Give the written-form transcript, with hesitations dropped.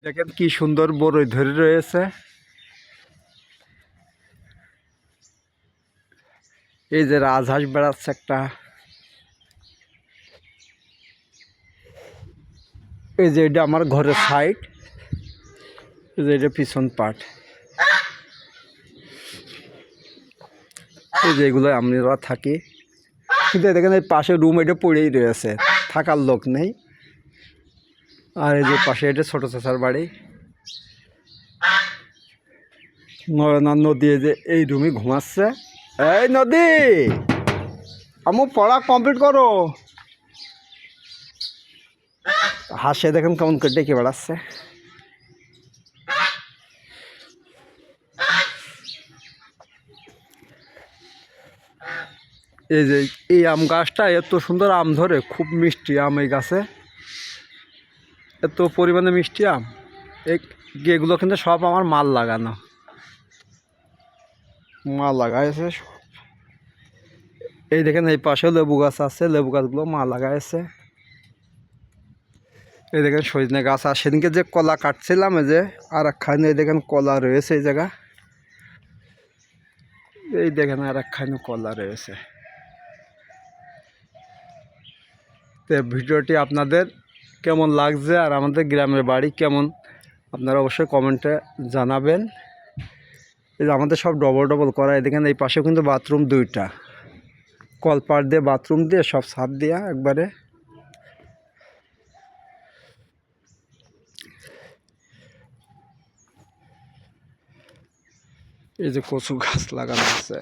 দেখেন কি সুন্দর বড়ই ধরে রয়েছে। এই যে রাজহাঁস বেড়াচ্ছে একটা। এই যে এটা আমার ঘরের সাইড, এই যে এটা পিছন পাট। এই যে এগুলো আমরা থাকি, কিন্তু দেখেন এই পাশে রুম এটা পড়েই রয়েছে, থাকার লোক নেই। আর এই যে পাশে এটা ছোট চাচার বাড়ি। নদী এই যে এই রুমে ঘুমাচ্ছে। এই নদী, আমু পড়া কমপ্লিট করো। হাসে দেখেন কেমন করে ডেকে বেড়াচ্ছে। এই যে এই আম গাছটা এত সুন্দর আম ধরে, খুব মিষ্টি আম এই গাছে, এত পরিমাণে মিষ্টি আম। এগুলো কিন্তু সব আমার মাল লাগানো, মাল লাগাইছে সব। এই দেখেন এই পাশেও লেবু গাছ আছে, লেবু গাছগুলো মা লাগাইছে। এই দেখেন সজনে গাছ, আর সেদিনকে যে কলা কাটছিলাম এই যে আর একখানে, এই দেখেন কলা রয়েছে এই জায়গা। এই দেখেন আর একখানে কলা রয়েছে। তো ভিডিওটি আপনাদের কেমন লাগছে আর আমাদের গ্রামের বাড়ি কেমন, আপনারা অবশ্যই কমেন্টে জানাবেন। এই যে আমাদের সব ডবল ডবল করা। এই দেখেন এই পাশেও কিন্তু বাথরুম দুইটা, কলপাট দিয়ে বাথরুম দিয়ে সব ছাদ দেওয়া একবারে। এই যে কচু গাছ লাগানো আছে।